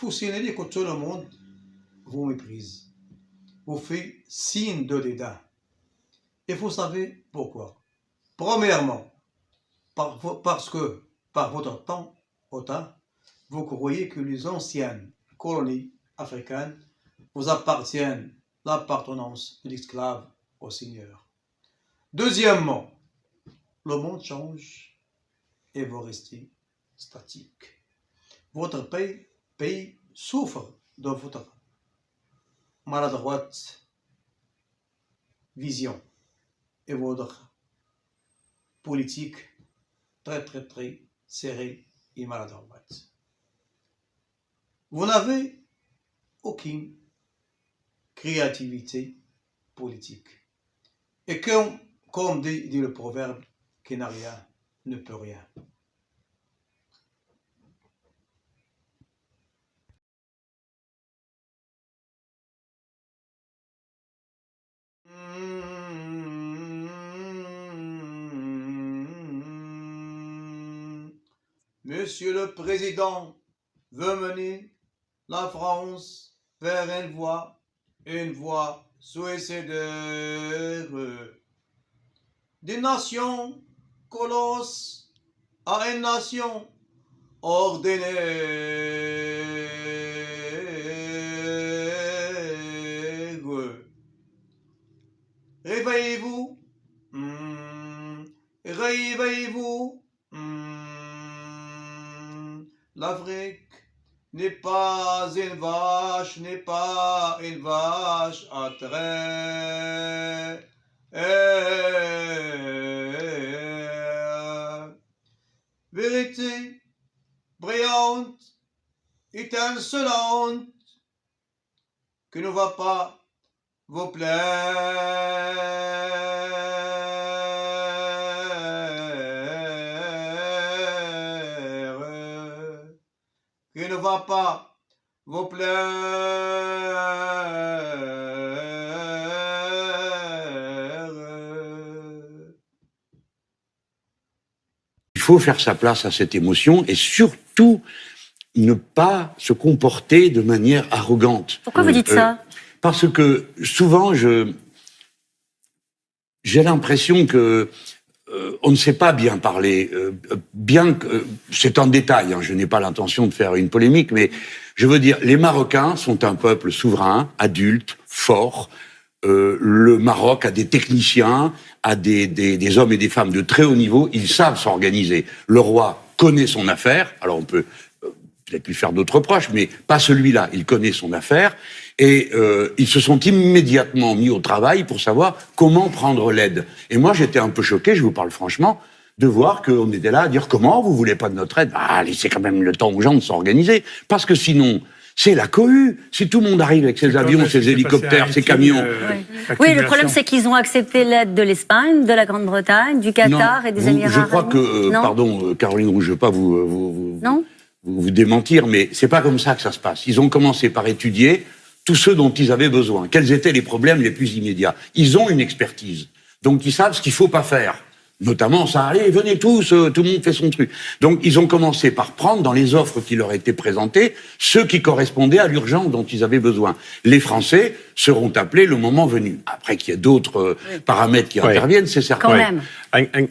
vous signalez que tout le monde vous méprise, vous fait signe de dédain. Et vous savez pourquoi. Premièrement, parce que par votre temps, vous croyez que les anciennes colonies africaines vous appartiennent l'appartenance de l'esclave au Seigneur. Deuxièmement, le monde change et vous restez statique. Votre pays souffre de votre maladroite vision et votre politique très serrée et maladroite. Vous n'avez aucune créativité politique. Et comme dit le proverbe, qui n'a rien ne peut rien. Monsieur le Président veut mener la France vers une voie suicidaire. Des nations colosses à une nation ordinaire. Réveillez-vous, réveillez-vous. L'Afrique n'est pas une vache à trait. Vérité brillante, étincelante, que ne va pas vous plaire. Qui ne va pas vous plaire. Il faut faire sa place à cette émotion et surtout ne pas se comporter de manière arrogante. Pourquoi vous dites ça ? Parce que souvent, j'ai l'impression que on ne sait pas bien parler, bien que c'est un détail, je n'ai pas l'intention de faire une polémique, mais je veux dire, les Marocains sont un peuple souverain, adulte, fort. Le Maroc a des techniciens, a des hommes et des femmes de très haut niveau, ils savent s'organiser. Le roi connaît son affaire, alors on peut peut-être lui faire d'autres reproches, mais pas celui-là, il connaît son affaire, et ils se sont immédiatement mis au travail pour savoir comment prendre l'aide. Et moi, j'étais un peu choqué, je vous parle franchement, de voir qu'on était là à dire « Comment, vous voulez pas de notre aide ?» Laissez quand même le temps aux gens de s'organiser, parce que sinon, c'est la cohue. Si tout le monde arrive avec ses avions, ses hélicoptères, ses camions... Oui, le problème, c'est qu'ils ont accepté l'aide de l'Espagne, de la Grande-Bretagne, du Qatar et des Émirats arabes. Je crois que, pardon, Caroline Roux, je ne veux pas vous démentir, mais c'est pas comme ça que ça se passe. Ils ont commencé par étudier tous ceux dont ils avaient besoin. Quels étaient les problèmes les plus immédiats? Ils ont une expertise. Donc, ils savent ce qu'il faut pas faire. Notamment, ça, allez, venez tous, tout le monde fait son truc. Donc, ils ont commencé par prendre dans les offres qui leur étaient présentées ceux qui correspondaient à l'urgence dont ils avaient besoin. Les Français seront appelés le moment venu. Après qu'il y ait d'autres paramètres qui interviennent, c'est certain. Quand même.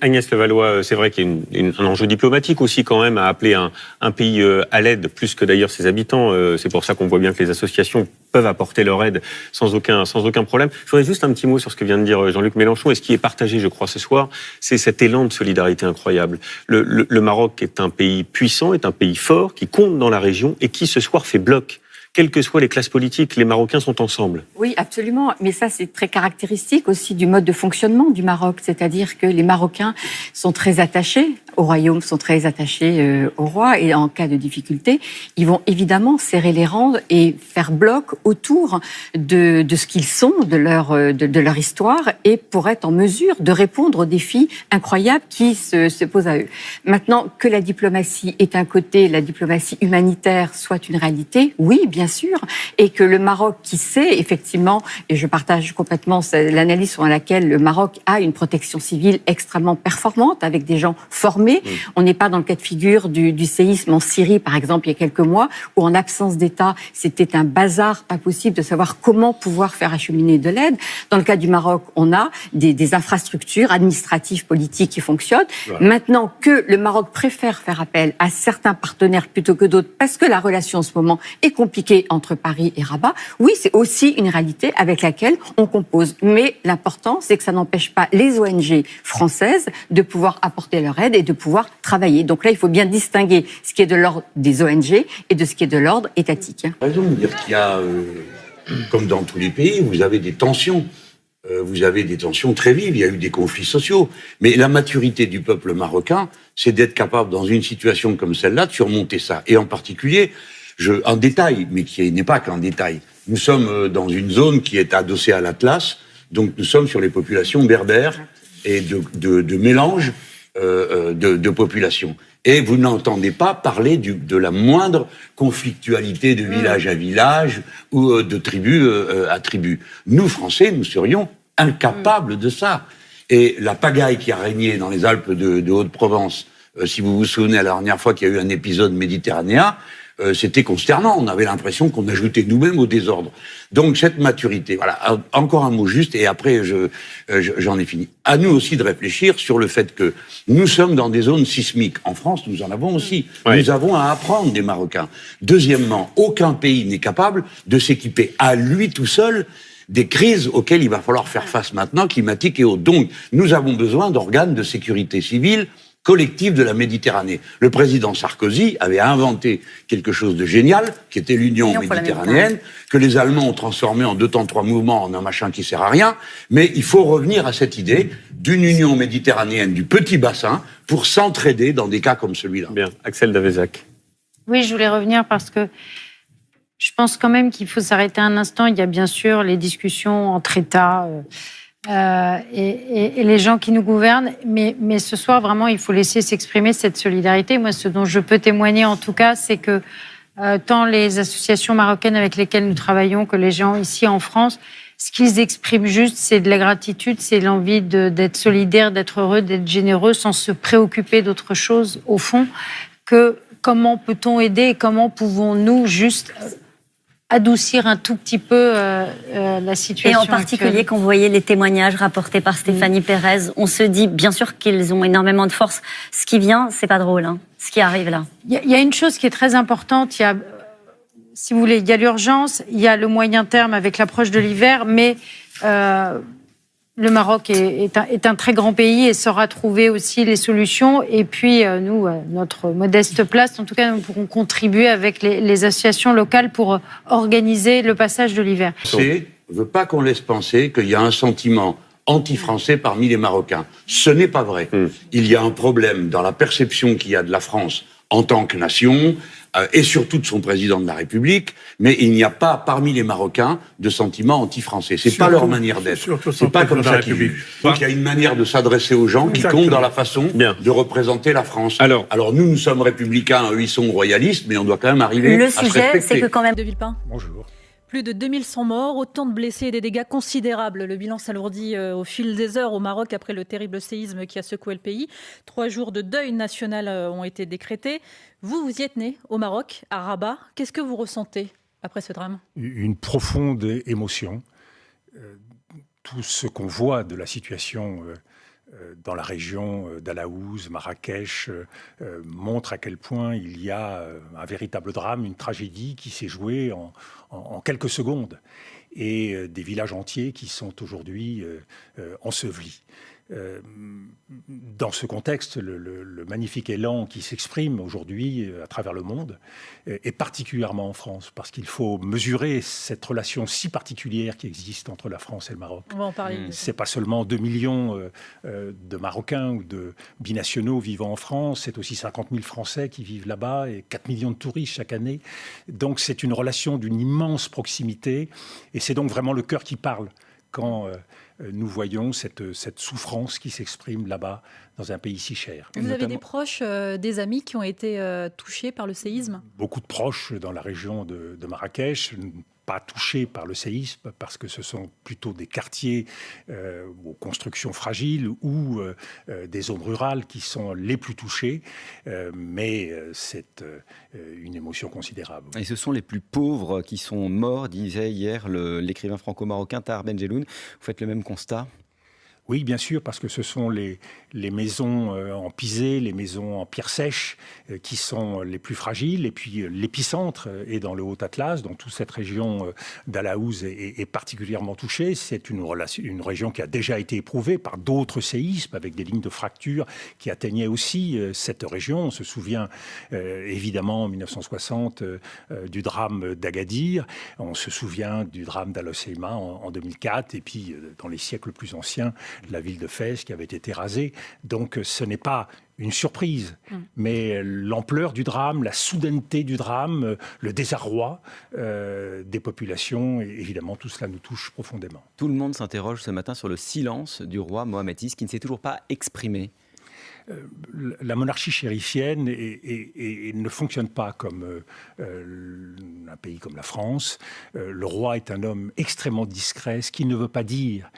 Agnès Levallois, c'est vrai qu'il y a un enjeu diplomatique aussi quand même à appeler un pays à l'aide, plus que d'ailleurs ses habitants. C'est pour ça qu'on voit bien que les associations peuvent apporter leur aide sans aucun problème. Je voudrais juste un petit mot sur ce que vient de dire Jean-Luc Mélenchon, et ce qui est partagé, je crois, ce soir, c'est cet élan de solidarité incroyable. Le Maroc est un pays puissant, est un pays fort, qui compte dans la région et qui, ce soir, fait bloc. Quelles que soient les classes politiques, les Marocains sont ensemble. Oui, absolument. Mais ça, c'est très caractéristique aussi du mode de fonctionnement du Maroc. C'est-à-dire que les Marocains sont très attachés au royaume, sont très attachés au roi. Et en cas de difficulté, ils vont évidemment serrer les rangs et faire bloc autour de ce qu'ils sont, de leur histoire, et pour être en mesure de répondre aux défis incroyables qui se posent à eux. Maintenant, que la diplomatie est un côté, la diplomatie humanitaire soit une réalité, oui, bien sûr, et que le Maroc, qui sait effectivement, et je partage complètement l'analyse selon laquelle le Maroc a une protection civile extrêmement performante, avec des gens formés informés. On n'est pas dans le cas de figure du séisme en Syrie, par exemple, il y a quelques mois, où en absence d'État, c'était un bazar, pas possible de savoir comment pouvoir faire acheminer de l'aide. Dans le cas du Maroc, on a des infrastructures administratives, politiques qui fonctionnent. Ouais. Maintenant que le Maroc préfère faire appel à certains partenaires plutôt que d'autres, parce que la relation en ce moment est compliquée entre Paris et Rabat, oui, c'est aussi une réalité avec laquelle on compose. Mais l'important, c'est que ça n'empêche pas les ONG françaises de pouvoir apporter leur aide et de pouvoir travailler. Donc là, il faut bien distinguer ce qui est de l'ordre des ONG et de ce qui est de l'ordre étatique. Raison de dire qu'il y a, comme dans tous les pays, vous avez des tensions. Vous avez des tensions très vives, il y a eu des conflits sociaux. Mais la maturité du peuple marocain, c'est d'être capable, dans une situation comme celle-là, de surmonter ça. Et en particulier, en détail, mais qui n'est pas qu'un détail, nous sommes dans une zone qui est adossée à l'Atlas, donc nous sommes sur les populations berbères et de mélange de populations. Et vous n'entendez pas parler de la moindre conflictualité de village à village ou de tribu à tribu. Nous, Français, nous serions incapables de ça. Et la pagaille qui a régné dans les Alpes de Haute-Provence, si vous vous souvenez, la dernière fois qu'il y a eu un épisode méditerranéen, c'était consternant. On avait l'impression qu'on ajoutait nous-mêmes au désordre. Donc cette maturité, voilà. Encore un mot juste, et après j'en ai fini. À nous aussi de réfléchir sur le fait que nous sommes dans des zones sismiques. En France, nous en avons aussi. Oui. Nous avons à apprendre des Marocains. Deuxièmement, aucun pays n'est capable de s'équiper à lui tout seul des crises auxquelles il va falloir faire face maintenant, climatiques et autres. Donc, nous avons besoin d'organes de sécurité civile collective de la Méditerranée. Le président Sarkozy avait inventé quelque chose de génial, qui était l'Union méditerranéenne, que les Allemands ont transformé en 2 temps 3 mouvements en un machin qui sert à rien. Mais il faut revenir à cette idée d'une Union méditerranéenne du petit bassin pour s'entraider dans des cas comme celui-là. Bien. Axel Davezac. Oui, je voulais revenir parce que je pense quand même qu'il faut s'arrêter un instant. Il y a bien sûr les discussions entre États et les gens qui nous gouvernent. Mais ce soir, vraiment, il faut laisser s'exprimer cette solidarité. Moi, ce dont je peux témoigner, en tout cas, c'est que tant les associations marocaines avec lesquelles nous travaillons que les gens ici en France, ce qu'ils expriment juste, c'est de la gratitude, c'est l'envie d'être solidaire, d'être heureux, d'être généreux, sans se préoccuper d'autre chose, au fond, que comment peut-on aider et comment pouvons-nous juste adoucir un tout petit peu la situation. Et en particulier, actuelle. Quand vous voyez les témoignages rapportés par Stéphanie Pérez, on se dit, bien sûr qu'ils ont énormément de force. Ce qui vient, c'est pas drôle, hein, ce qui arrive là. Il y a une chose qui est très importante, si vous voulez, il y a l'urgence, il y a le moyen terme avec l'approche de l'hiver, mais le Maroc est un très grand pays et saura trouver aussi les solutions. Et puis, nous, notre modeste place, en tout cas, nous pourrons contribuer avec les associations locales pour organiser le passage de l'hiver. Je ne veux pas qu'on laisse penser qu'il y a un sentiment anti-français parmi les Marocains. Ce n'est pas vrai. Il y a un problème dans la perception qu'il y a de la France en tant que nation, et surtout de son président de la République, mais il n'y a pas parmi les Marocains de sentiments anti-français. C'est pas leur manière d'être. C'est pas comme ça qu'ils vivent. Donc il y a une manière de s'adresser aux gens qui compte dans la façon de représenter la France. Alors nous sommes républicains, eux ils sont royalistes, mais on doit quand même arriver à se respecter. Le sujet, c'est que quand même... De Villepin. Bonjour. Plus de 2100 morts, autant de blessés et des dégâts considérables. Le bilan s'alourdit au fil des heures au Maroc après le terrible séisme qui a secoué le pays. 3 jours de deuil national ont été décrétés. Vous y êtes né au Maroc, à Rabat. Qu'est-ce que vous ressentez après ce drame ? Une profonde émotion. Tout ce qu'on voit de la situation dans la région d'Alaouz, Marrakech, montre à quel point il y a un véritable drame, une tragédie qui s'est jouée en quelques secondes, et des villages entiers qui sont aujourd'hui ensevelis. Dans ce contexte, le magnifique élan qui s'exprime aujourd'hui à travers le monde, et particulièrement en France, parce qu'il faut mesurer cette relation si particulière qui existe entre la France et le Maroc. On va en parler. C'est pas seulement 2 millions de Marocains ou de binationaux vivant en France, c'est aussi 50 000 Français qui vivent là-bas et 4 millions de touristes chaque année. Donc c'est une relation d'une immense proximité, et c'est donc vraiment le cœur qui parle quand nous voyons cette souffrance qui s'exprime là-bas, dans un pays si cher. Vous avez des proches, des amis qui ont été touchés par le séisme ? Beaucoup de proches dans la région de Marrakech, pas touchés par le séisme parce que ce sont plutôt des quartiers aux constructions fragiles ou des zones rurales qui sont les plus touchées, mais c'est une émotion considérable. Et ce sont les plus pauvres qui sont morts, disait hier l'écrivain franco-marocain Tahar Benjeloun. Vous faites le même constat ? Oui, bien sûr, parce que ce sont les maisons en pisé, les maisons en pierre sèche qui sont les plus fragiles. Et puis l'épicentre est dans le Haut-Atlas, dont toute cette région d'Alaouz est particulièrement touchée. C'est une région qui a déjà été éprouvée par d'autres séismes, avec des lignes de fracture qui atteignaient aussi cette région. On se souvient évidemment en 1960 du drame d'Agadir. On se souvient du drame d'Al-Hoceima en 2004. Et puis dans les siècles plus anciens, la ville de Fès qui avait été rasée. Donc ce n'est pas une surprise, mais l'ampleur du drame, la soudaineté du drame, le désarroi des populations, et évidemment tout cela nous touche profondément. Tout le monde s'interroge ce matin sur le silence du roi Mohamed VI qui ne s'est toujours pas exprimé. La monarchie chérifienne ne fonctionne pas comme un pays comme la France. Le roi est un homme extrêmement discret, ce qui ne veut pas dire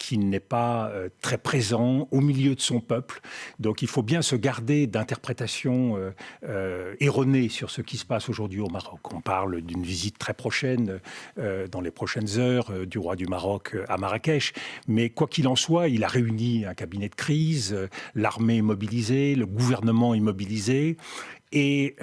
qu'il n'est pas très présent au milieu de son peuple. Donc il faut bien se garder d'interprétations erronées sur ce qui se passe aujourd'hui au Maroc. On parle d'une visite très prochaine, dans les prochaines heures, du roi du Maroc à Marrakech. Mais quoi qu'il en soit, il a réuni un cabinet de crise, l'armée mobilisé, le gouvernement est mobilisé, et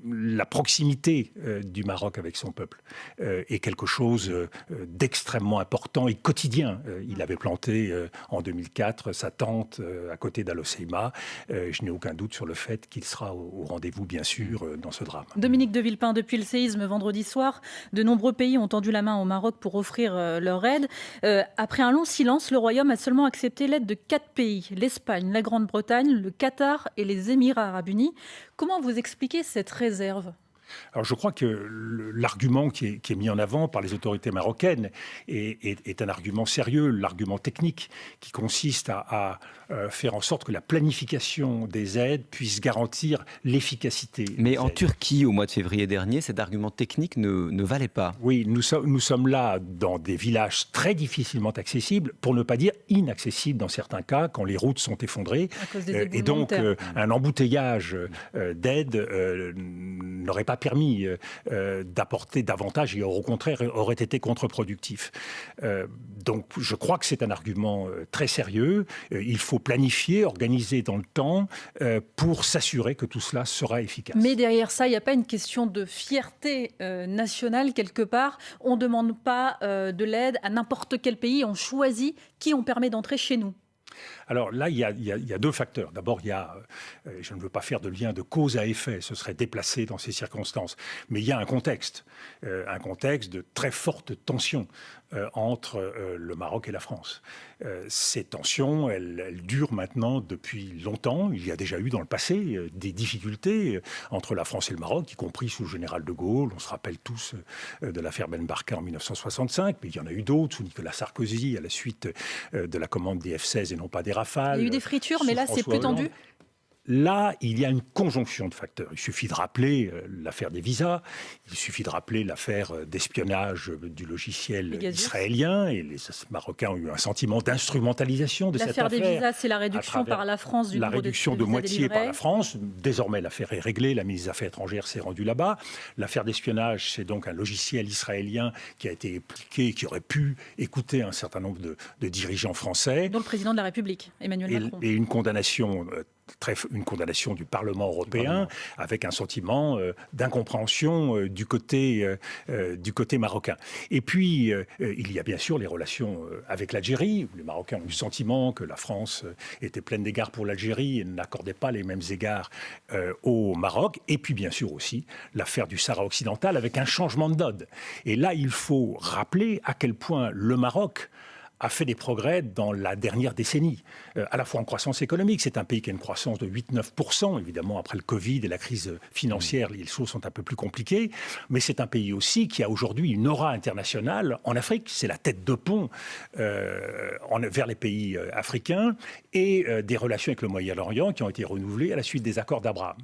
la proximité du Maroc avec son peuple est quelque chose d'extrêmement important et quotidien. Il avait planté en 2004 sa tente à côté d'Al-Hoceima. Je n'ai aucun doute sur le fait qu'il sera au rendez-vous, bien sûr, dans ce drame. Dominique de Villepin, depuis le séisme vendredi soir, de nombreux pays ont tendu la main au Maroc pour offrir leur aide. Après un long silence, le Royaume a seulement accepté l'aide de 4 pays, l'Espagne, la Grande-Bretagne, le Qatar et les Émirats arabes unis. Comment vous expliquez cette réserve ? Alors je crois que l'argument qui est mis en avant par les autorités marocaines est un argument sérieux, l'argument technique qui consiste à faire en sorte que la planification des aides puisse garantir l'efficacité. Mais en Turquie, au mois de février dernier, cet argument technique ne valait pas. Oui, nous sommes là dans des villages très difficilement accessibles, pour ne pas dire inaccessibles dans certains cas, quand les routes sont effondrées. Et donc un embouteillage d'aide n'aurait pas permis d'apporter davantage et au contraire aurait été contre-productif. Donc je crois que c'est un argument très sérieux. Il faut planifier, organiser dans le temps pour s'assurer que tout cela sera efficace. Mais derrière ça, il n'y a pas une question de fierté nationale quelque part. On ne demande pas de l'aide à n'importe quel pays. On choisit qui on permet d'entrer chez nous. Alors là, il y a 2 facteurs. D'abord, je ne veux pas faire de lien de cause à effet, ce serait déplacé dans ces circonstances. Mais il y a un contexte de très forte tension entre le Maroc et la France. Ces tensions, elles durent maintenant depuis longtemps. Il y a déjà eu dans le passé des difficultés entre la France et le Maroc, y compris sous le général de Gaulle. On se rappelle tous de l'affaire Ben Barka en 1965, mais il y en a eu d'autres, sous Nicolas Sarkozy, à la suite de la commande des F-16 et non pas des Rafales. Il y a eu des fritures, mais là, c'est plus tendu. Là, il y a une conjonction de facteurs. Il suffit de rappeler l'affaire des visas, il suffit de rappeler l'affaire d'espionnage du logiciel israélien, et les Marocains ont eu un sentiment d'instrumentalisation de cette affaire. L'affaire des visas, c'est la réduction par la France du nombre de visas délivrés. La réduction de moitié par la France. Désormais, l'affaire est réglée, la ministre des Affaires étrangères s'est rendue là-bas. L'affaire d'espionnage, c'est donc un logiciel israélien qui a été appliqué, qui aurait pu écouter un certain nombre de dirigeants français. Dont le président de la République, Emmanuel Macron. Et une condamnation du Parlement européen avec un sentiment d'incompréhension du côté marocain. Et puis, il y a bien sûr les relations avec l'Algérie. Les Marocains ont eu le sentiment que la France était pleine d'égards pour l'Algérie et n'accordait pas les mêmes égards au Maroc. Et puis, bien sûr aussi, l'affaire du Sahara occidental avec un changement de donne. Et là, il faut rappeler à quel point le Maroc a fait des progrès dans la dernière décennie, à la fois en croissance économique. C'est un pays qui a une croissance de 8-9%. Évidemment, après le Covid et la crise financière, les choses sont un peu plus compliquées. Mais c'est un pays aussi qui a aujourd'hui une aura internationale en Afrique. C'est la tête de pont vers les pays africains et des relations avec le Moyen-Orient qui ont été renouvelées à la suite des accords d'Abraham.